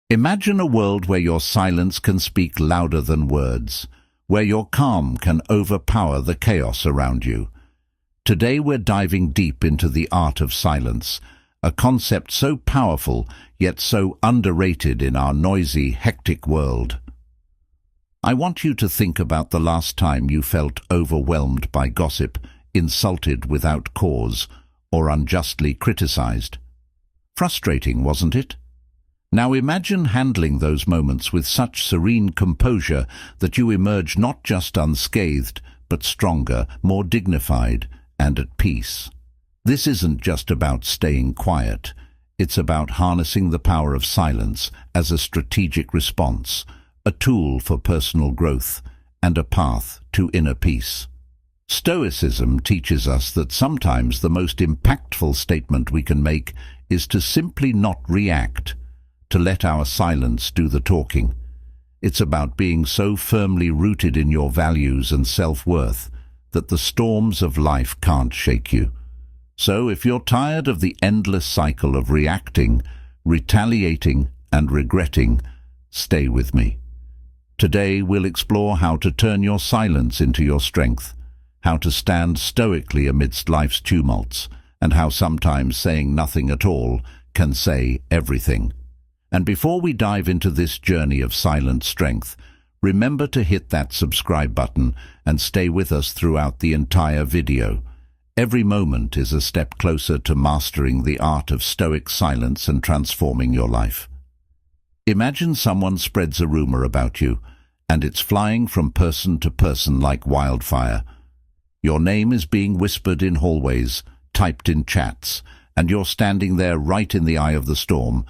Imagine a world where your silence can speak louder than words, where your calm can overpower the chaos around you. Today we're diving deep into the art of silence, a concept so powerful yet so underrated in our noisy, hectic world. I want you to think about the last time you felt overwhelmed by gossip, insulted without cause, or unjustly criticized. Frustrating, wasn't it? Now imagine handling those moments with such serene composure that you emerge not just unscathed, but stronger, more dignified, and at peace. This isn't just about staying quiet. It's about harnessing the power of silence as a strategic response, a tool for personal growth, and a path to inner peace. Stoicism teaches us that sometimes the most impactful statement we can make is to simply not react, to let our silence do the talking. It's about being so firmly rooted in your values and self-worth that the storms of life can't shake you. So if you're tired of the endless cycle of reacting, retaliating, and regretting, stay with me. Today we'll explore how to turn your silence into your strength, how to stand stoically amidst life's tumults, and how sometimes saying nothing at all can say everything. And before we dive into this journey of silent strength, remember to hit that subscribe button and stay with us throughout the entire video. Every moment is a step closer to mastering the art of stoic silence and transforming your life. Imagine someone spreads a rumor about you, and it's flying from person to person like wildfire. Your name is being whispered in hallways, typed in chats, and you're standing there right in the eye of the storm,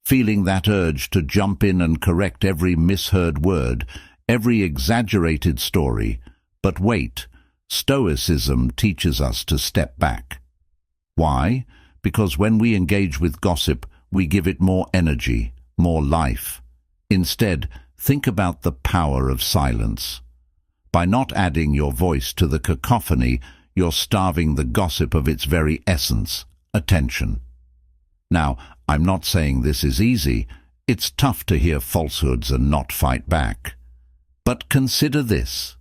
feeling that urge to jump in and correct every misheard word, every exaggerated story. But wait, Stoicism teaches us to step back. Why? Because when we engage with gossip, we give it more energy, more life. Instead, think about the power of silence. By not adding your voice to the cacophony, you're starving the gossip of its very essence, attention. Now, I'm not saying this is easy. It's tough to hear falsehoods and not fight back. But consider this.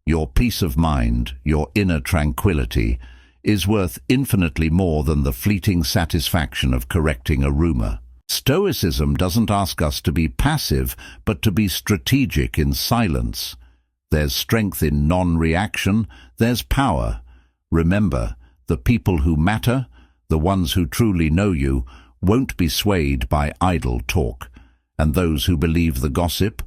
Your peace of mind, your inner tranquility, is worth infinitely more than the fleeting satisfaction of correcting a rumor. Stoicism doesn't ask us to be passive, but to be strategic in silence. There's strength in non-reaction, there's power. Remember, the people who matter, the ones who truly know you, won't be swayed by idle talk. And those who believe the gossip,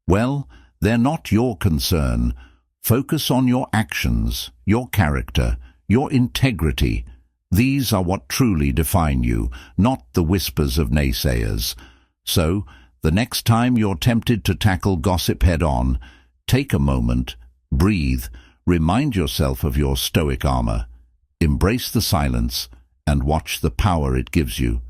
well, they're not your concern. Focus on your actions, your character, your integrity. These are what truly define you, not the whispers of naysayers. So, the next time you're tempted to tackle gossip head-on, take a moment, breathe, remind yourself of your stoic armor, embrace the silence, and watch the power it gives you.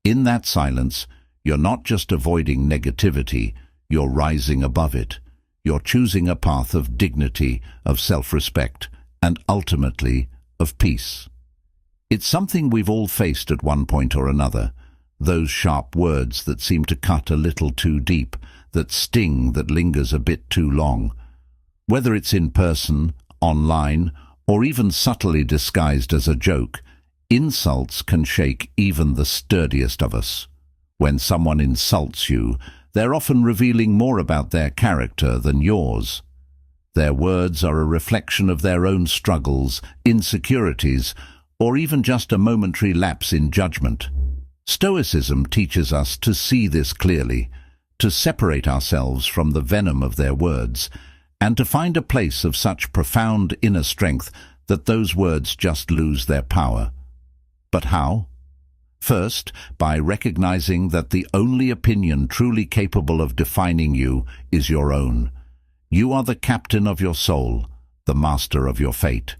In that silence, you're not just avoiding negativity, you're rising above it. You're choosing a path of dignity, of self-respect, and ultimately of peace. It's something we've all faced at one point or another, those sharp words that seem to cut a little too deep, that sting that lingers a bit too long. Whether it's in person, online, or even subtly disguised as a joke, insults can shake even the sturdiest of us. When someone insults you, they're often revealing more about their character than yours. Their words are a reflection of their own struggles, insecurities, or even just a momentary lapse in judgment. Stoicism teaches us to see this clearly, to separate ourselves from the venom of their words, and to find a place of such profound inner strength that those words just lose their power. But how? First, by recognizing that the only opinion truly capable of defining you is your own. You are the captain of your soul, the master of your fate.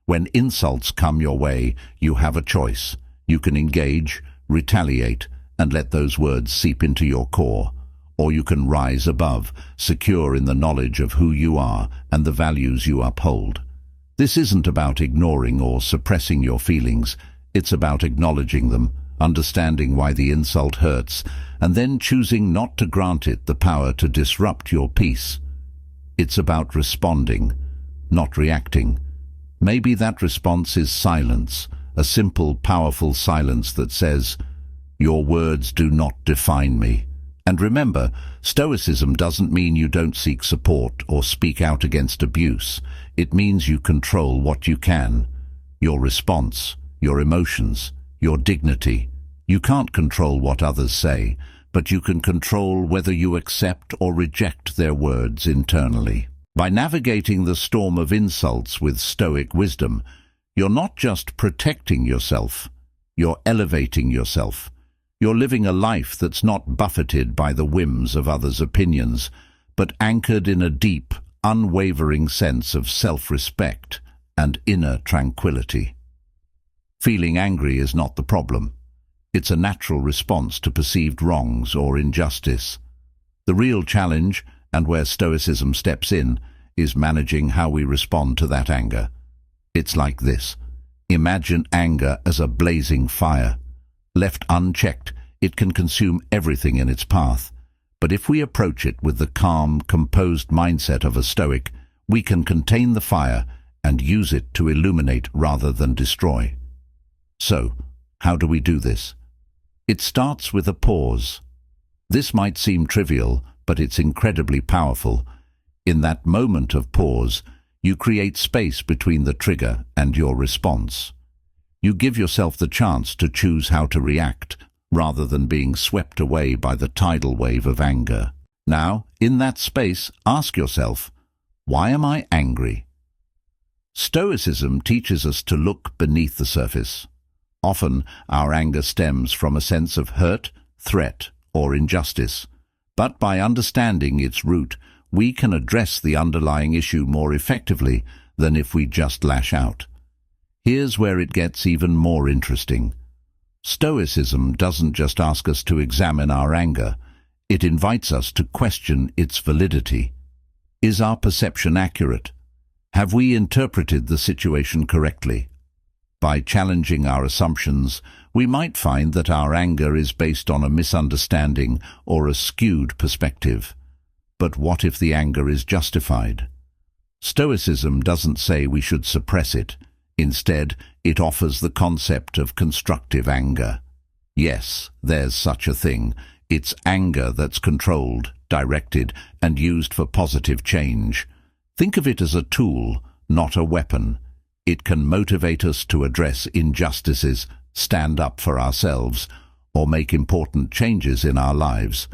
When insults come your way, you have a choice. You can engage, retaliate, and let those words seep into your core. Or you can rise above, secure in the knowledge of who you are and the values you uphold. This isn't about ignoring or suppressing your feelings. It's about acknowledging them, understanding why the insult hurts, and then choosing not to grant it the power to disrupt your peace. It's about responding, not reacting. Maybe that response is silence, a simple, powerful silence that says, "Your words do not define me." And remember, Stoicism doesn't mean you don't seek support or speak out against abuse. It means you control what you can. Your response, your emotions, your dignity. You can't control what others say, but you can control whether you accept or reject their words internally. By navigating the storm of insults with Stoic wisdom, you're not just protecting yourself, you're elevating yourself. You're living a life that's not buffeted by the whims of others' opinions, but anchored in a deep, unwavering sense of self-respect and inner tranquility. Feeling angry is not the problem. It's a natural response to perceived wrongs or injustice. The real challenge, and where Stoicism steps in, is managing how we respond to that anger. It's like this. Imagine anger as a blazing fire. Left unchecked, it can consume everything in its path. But if we approach it with the calm, composed mindset of a Stoic, we can contain the fire and use it to illuminate rather than destroy. So, how do we do this? It starts with a pause. This might seem trivial, but it's incredibly powerful. In that moment of pause, you create space between the trigger and your response. You give yourself the chance to choose how to react, rather than being swept away by the tidal wave of anger. Now, in that space, ask yourself, why am I angry? Stoicism teaches us to look beneath the surface. Often, our anger stems from a sense of hurt, threat, or injustice. But by understanding its root, we can address the underlying issue more effectively than if we just lash out. Here's where it gets even more interesting. Stoicism doesn't just ask us to examine our anger, it invites us to question its validity. Is our perception accurate? Have we interpreted the situation correctly? By challenging our assumptions, we might find that our anger is based on a misunderstanding or a skewed perspective. But what if the anger is justified? Stoicism doesn't say we should suppress it. Instead, it offers the concept of constructive anger. Yes, there's such a thing. It's anger that's controlled, directed, and used for positive change. Think of it as a tool, not a weapon. It can motivate us to address injustices, stand up for ourselves, or make important changes in our lives.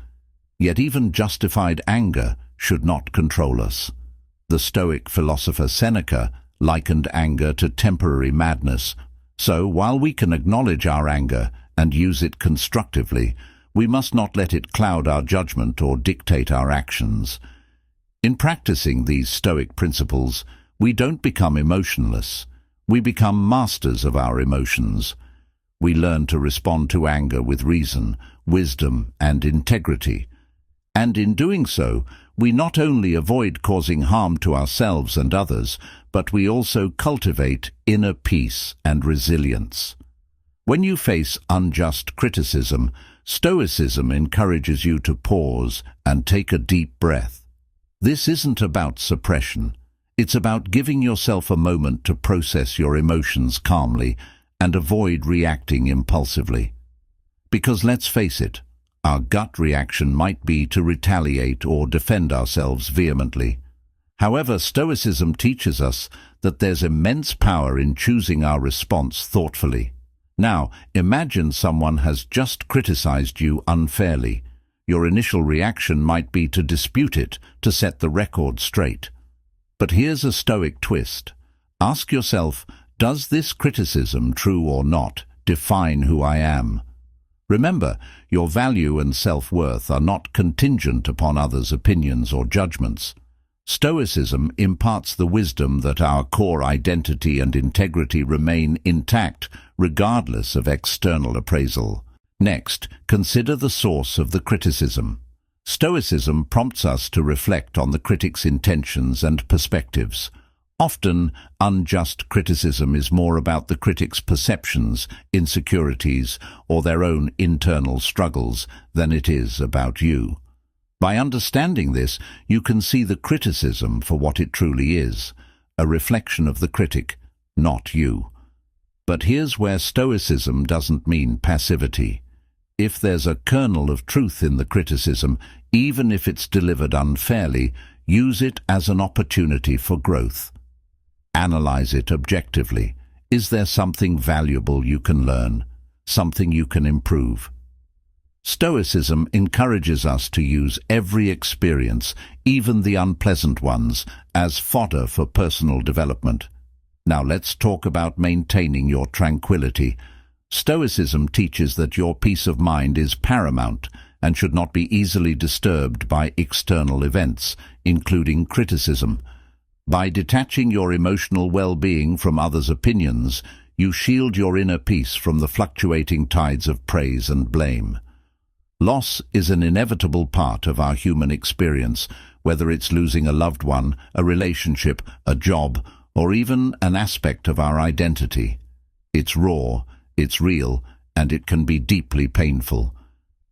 Yet even justified anger should not control us. The Stoic philosopher Seneca likened anger to temporary madness. So, while we can acknowledge our anger and use it constructively, we must not let it cloud our judgment or dictate our actions. In practicing these Stoic principles, we don't become emotionless. We become masters of our emotions. We learn to respond to anger with reason, wisdom, and integrity. And in doing so, we not only avoid causing harm to ourselves and others, but we also cultivate inner peace and resilience. When you face unjust criticism, Stoicism encourages you to pause and take a deep breath. This isn't about suppression. It's about giving yourself a moment to process your emotions calmly and avoid reacting impulsively. Because let's face it, our gut reaction might be to retaliate or defend ourselves vehemently. However, Stoicism teaches us that there's immense power in choosing our response thoughtfully. Now, imagine someone has just criticized you unfairly. Your initial reaction might be to dispute it, to set the record straight. But here's a Stoic twist. Ask yourself, does this criticism, true or not, define who I am? Remember, your value and self-worth are not contingent upon others' opinions or judgments. Stoicism imparts the wisdom that our core identity and integrity remain intact regardless of external appraisal. Next, consider the source of the criticism. Stoicism prompts us to reflect on the critic's intentions and perspectives. Often, unjust criticism is more about the critic's perceptions, insecurities, or their own internal struggles than it is about you. By understanding this, you can see the criticism for what it truly is, a reflection of the critic, not you. But here's where Stoicism doesn't mean passivity. If there's a kernel of truth in the criticism, even if it's delivered unfairly, use it as an opportunity for growth. Analyze it objectively. Is there something valuable you can learn? Something you can improve? Stoicism encourages us to use every experience, even the unpleasant ones, as fodder for personal development. Now let's talk about maintaining your tranquility. Stoicism teaches that your peace of mind is paramount and should not be easily disturbed by external events, including criticism. By detaching your emotional well-being from others' opinions, you shield your inner peace from the fluctuating tides of praise and blame. Loss is an inevitable part of our human experience, whether it's losing a loved one, a relationship, a job, or even an aspect of our identity. It's raw, it's real, and it can be deeply painful.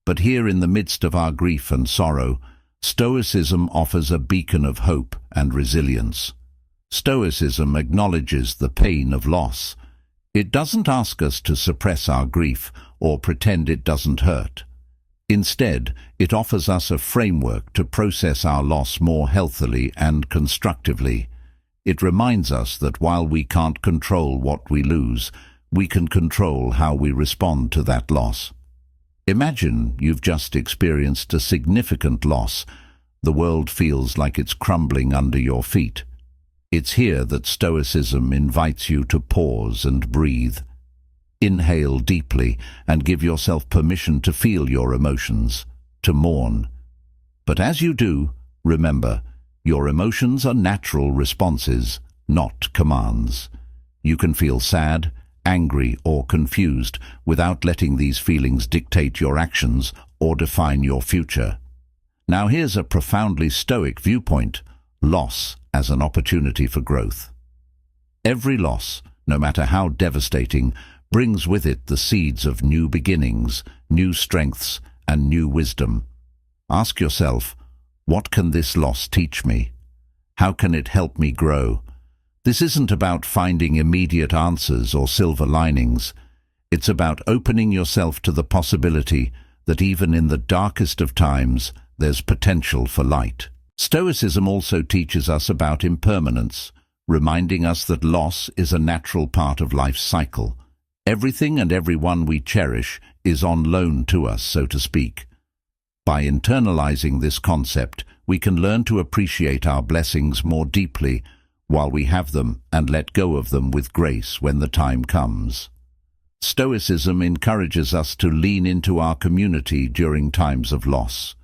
But here in the midst of our grief and sorrow, Stoicism offers a beacon of hope and resilience. Stoicism acknowledges the pain of loss. It doesn't ask us to suppress our grief or pretend it doesn't hurt. Instead, it offers us a framework to process our loss more healthily and constructively. It reminds us that while we can't control what we lose, we can control how we respond to that loss. Imagine you've just experienced a significant loss. The world feels like it's crumbling under your feet. It's here that Stoicism invites you to pause and breathe. Inhale deeply and give yourself permission to feel your emotions, to mourn. But as you do, remember, your emotions are natural responses, not commands. You can feel sad, angry, or confused without letting these feelings dictate your actions or define your future. Now here's a profoundly Stoic viewpoint: loss as an opportunity for growth. Every loss, no matter how devastating, brings with it the seeds of new beginnings, new strengths, and new wisdom. Ask yourself, what can this loss teach me? How can it help me grow? This isn't about finding immediate answers or silver linings. It's about opening yourself to the possibility that even in the darkest of times, there's potential for light. Stoicism also teaches us about impermanence, reminding us that loss is a natural part of life's cycle. Everything and everyone we cherish is on loan to us, so to speak. By internalizing this concept, we can learn to appreciate our blessings more deeply while we have them and let go of them with grace when the time comes. Stoicism encourages us to lean into our community during times of loss,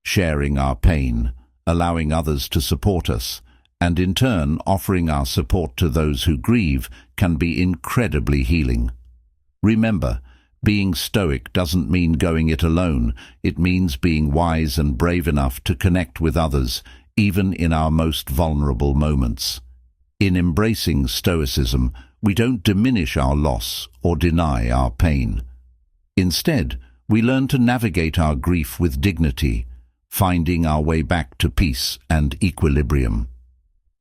sharing our pain, allowing others to support us, and in turn offering our support to those who grieve can be incredibly healing. Remember, being Stoic doesn't mean going it alone. It means being wise and brave enough to connect with others, even in our most vulnerable moments. In embracing Stoicism, we don't diminish our loss or deny our pain. Instead, we learn to navigate our grief with dignity, finding our way back to peace and equilibrium.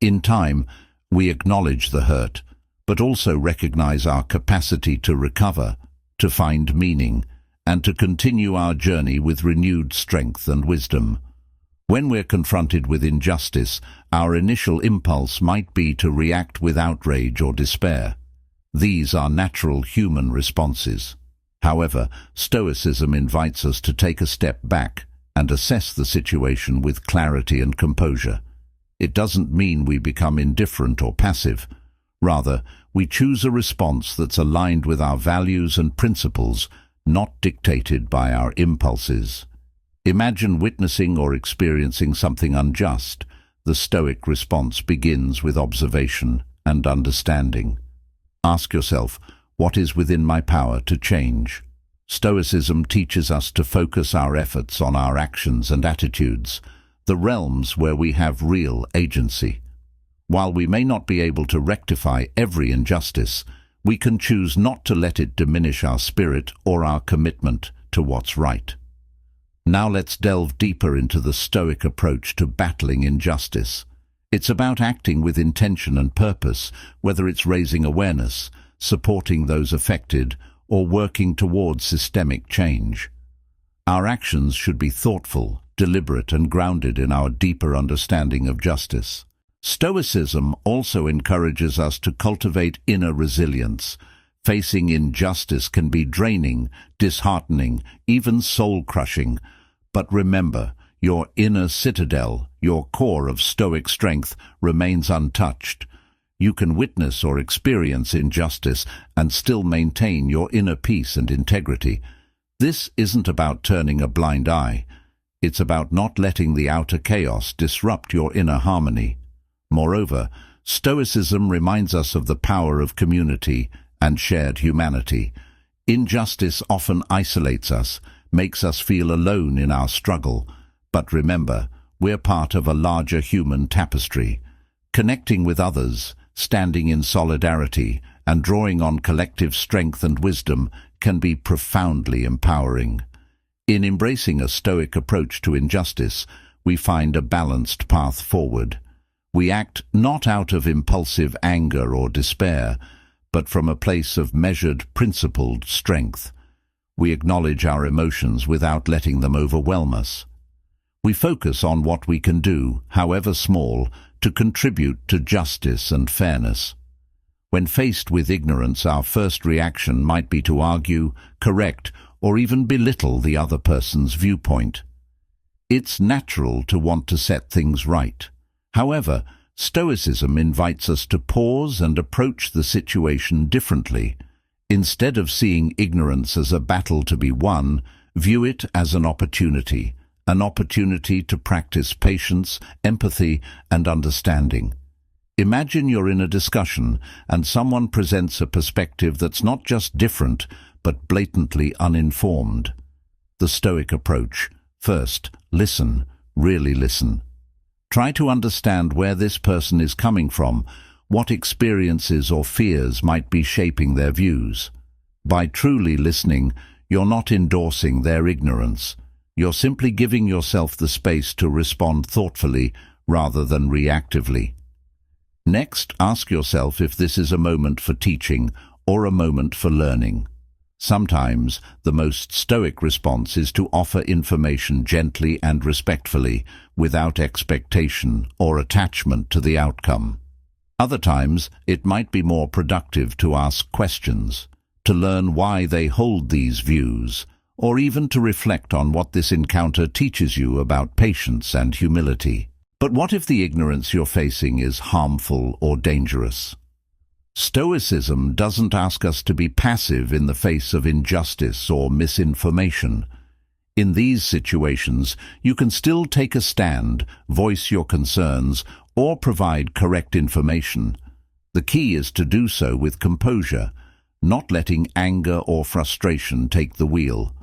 In time, we acknowledge the hurt, but also recognize our capacity to recover, to find meaning, and to continue our journey with renewed strength and wisdom. When we're confronted with injustice, our initial impulse might be to react with outrage or despair. These are natural human responses. However, Stoicism invites us to take a step back and assess the situation with clarity and composure. It doesn't mean we become indifferent or passive. Rather, we choose a response that's aligned with our values and principles, not dictated by our impulses. Imagine witnessing or experiencing something unjust. The Stoic response begins with observation and understanding. Ask yourself, what is within my power to change? Stoicism teaches us to focus our efforts on our actions and attitudes, the realms where we have real agency. While we may not be able to rectify every injustice, we can choose not to let it diminish our spirit or our commitment to what's right. Now let's delve deeper into the Stoic approach to battling injustice. It's about acting with intention and purpose, whether it's raising awareness, supporting those affected, or working towards systemic change. Our actions should be thoughtful, deliberate, and grounded in our deeper understanding of justice. Stoicism also encourages us to cultivate inner resilience. Facing injustice can be draining, disheartening, even soul-crushing. But remember, your inner citadel, your core of Stoic strength, remains untouched. You can witness or experience injustice and still maintain your inner peace and integrity. This isn't about turning a blind eye. It's about not letting the outer chaos disrupt your inner harmony. Moreover, Stoicism reminds us of the power of community and shared humanity. Injustice often isolates us, makes us feel alone in our struggle. But remember, we're part of a larger human tapestry. Connecting with others, standing in solidarity, and drawing on collective strength and wisdom can be profoundly empowering. In embracing a Stoic approach to injustice, we find a balanced path forward. We act not out of impulsive anger or despair, but from a place of measured, principled strength. We acknowledge our emotions without letting them overwhelm us. We focus on what we can do, however small, to contribute to justice and fairness. When faced with ignorance, our first reaction might be to argue, correct, or even belittle the other person's viewpoint. It's natural to want to set things right. However, Stoicism invites us to pause and approach the situation differently. Instead of seeing ignorance as a battle to be won, view it as an opportunity to practice patience, empathy, and understanding. Imagine you're in a discussion and someone presents a perspective that's not just different, but blatantly uninformed. The Stoic approach: first, listen, really listen. Try to understand where this person is coming from, what experiences or fears might be shaping their views. By truly listening, you're not endorsing their ignorance. You're simply giving yourself the space to respond thoughtfully rather than reactively. Next, ask yourself if this is a moment for teaching or a moment for learning. Sometimes, the most Stoic response is to offer information gently and respectfully, without expectation or attachment to the outcome. Other times, it might be more productive to ask questions, to learn why they hold these views, or even to reflect on what this encounter teaches you about patience and humility. But what if the ignorance you're facing is harmful or dangerous? Stoicism doesn't ask us to be passive in the face of injustice or misinformation. In these situations, you can still take a stand, voice your concerns, or provide correct information. The key is to do so with composure, not letting anger or frustration take the wheel.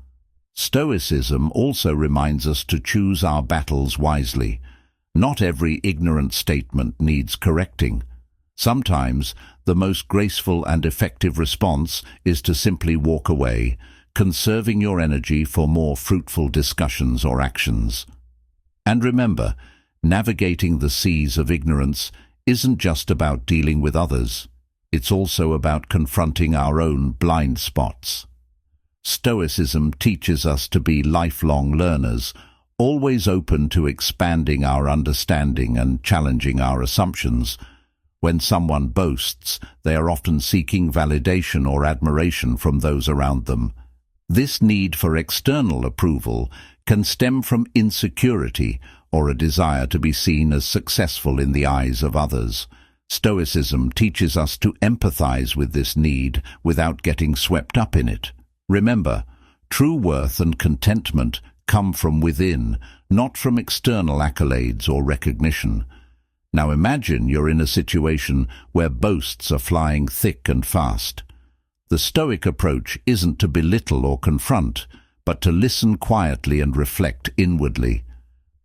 Stoicism also reminds us to choose our battles wisely. Not every ignorant statement needs correcting. Sometimes, the most graceful and effective response is to simply walk away, conserving your energy for more fruitful discussions or actions. And remember, navigating the seas of ignorance isn't just about dealing with others. It's also about confronting our own blind spots. Stoicism teaches us to be lifelong learners, always open to expanding our understanding and challenging our assumptions. When someone boasts, they are often seeking validation or admiration from those around them. This need for external approval can stem from insecurity or a desire to be seen as successful in the eyes of others. Stoicism teaches us to empathize with this need without getting swept up in it. Remember, true worth and contentment come from within, not from external accolades or recognition. Now imagine you're in a situation where boasts are flying thick and fast. The Stoic approach isn't to belittle or confront, but to listen quietly and reflect inwardly.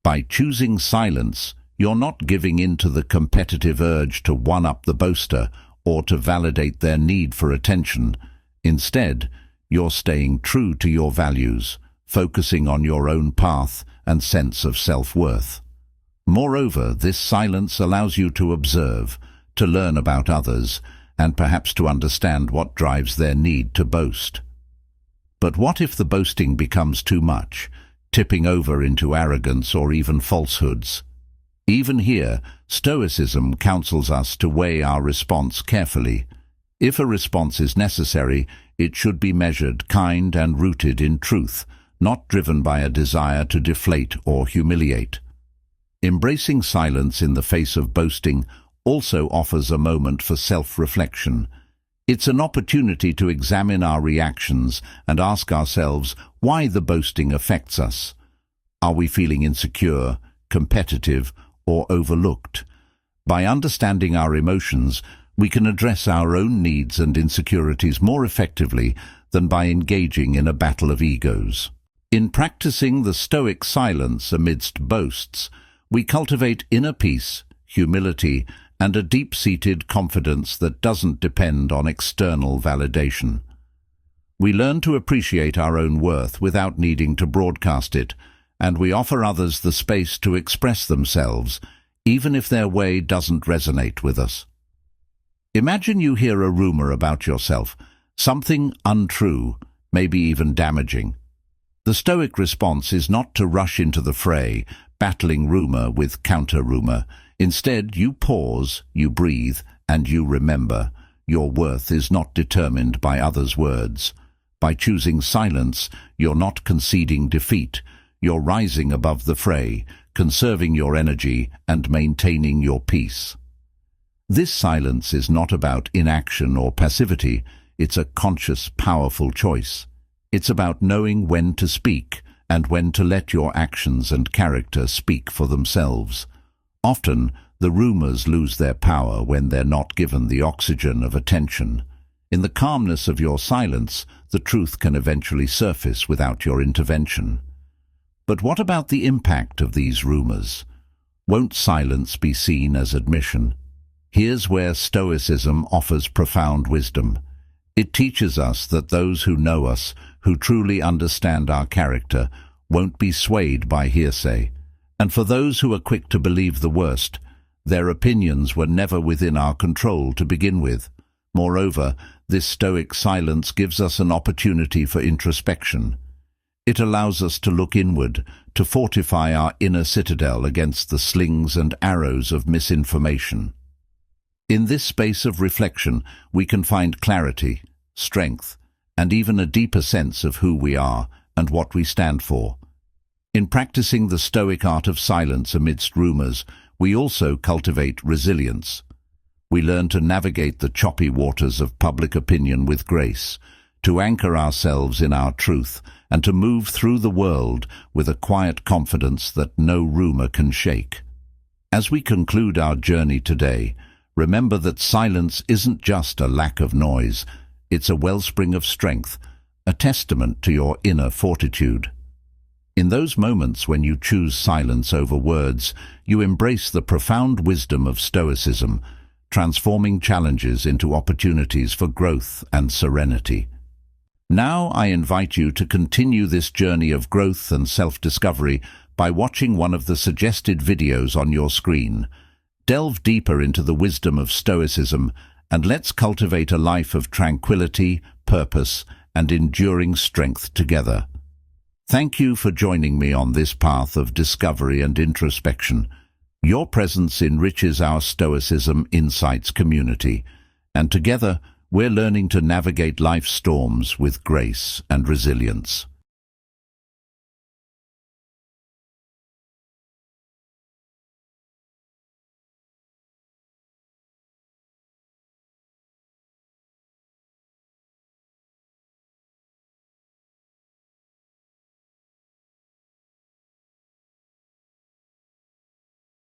By choosing silence, You're not giving in to the competitive urge to one-up the boaster or to validate their need for attention. Instead, you're staying true to your values, focusing on your own path and sense of self-worth. Moreover, this silence allows you to observe, to learn about others, and perhaps to understand what drives their need to boast. But what if the boasting becomes too much, tipping over into arrogance or even falsehoods? Even here, Stoicism counsels us to weigh our response carefully. If a response is necessary, it should be measured, kind, and rooted in truth, not driven by a desire to deflate or humiliate. Embracing silence in the face of boasting also offers a moment for self-reflection. It's an opportunity to examine our reactions and ask ourselves why the boasting affects us. Are we feeling insecure, competitive, or overlooked? By understanding our emotions, we can address our own needs and insecurities more effectively than by engaging in a battle of egos. In practicing the Stoic silence amidst boasts, we cultivate inner peace, humility, and a deep-seated confidence that doesn't depend on external validation. We learn to appreciate our own worth without needing to broadcast it, and we offer others the space to express themselves, even if their way doesn't resonate with us. Imagine you hear a rumor about yourself, something untrue, maybe even damaging. The Stoic response is not to rush into the fray, battling rumor with counter-rumor. Instead, you pause, you breathe, and you remember. Your worth is not determined by others' words. By choosing silence, you're not conceding defeat. You're rising above the fray, conserving your energy and maintaining your peace. This silence is not about inaction or passivity. It's a conscious, powerful choice. It's about knowing when to speak and when to let your actions and character speak for themselves. Often, the rumors lose their power when they're not given the oxygen of attention. In the calmness of your silence, the truth can eventually surface without your intervention. But what about the impact of these rumors? Won't silence be seen as admission? Here's where Stoicism offers profound wisdom. It teaches us that those who know us, who truly understand our character, won't be swayed by hearsay. And for those who are quick to believe the worst, their opinions were never within our control to begin with. Moreover, this Stoic silence gives us an opportunity for introspection. It allows us to look inward, to fortify our inner citadel against the slings and arrows of misinformation. In this space of reflection, we can find clarity, strength, and even a deeper sense of who we are and what we stand for. In practicing the Stoic art of silence amidst rumors, we also cultivate resilience. We learn to navigate the choppy waters of public opinion with grace, to anchor ourselves in our truth, and to move through the world with a quiet confidence that no rumor can shake. As we conclude our journey today, remember that silence isn't just a lack of noise, it's a wellspring of strength, a testament to your inner fortitude. In those moments when you choose silence over words, you embrace the profound wisdom of Stoicism, transforming challenges into opportunities for growth and serenity. Now I invite you to continue this journey of growth and self-discovery by watching one of the suggested videos on your screen. Delve deeper into the wisdom of Stoicism, and let's cultivate a life of tranquility, purpose, and enduring strength together. Thank you for joining me on this path of discovery and introspection. Your presence enriches our Stoicism Insights community, and together we're learning to navigate life's storms with grace and resilience.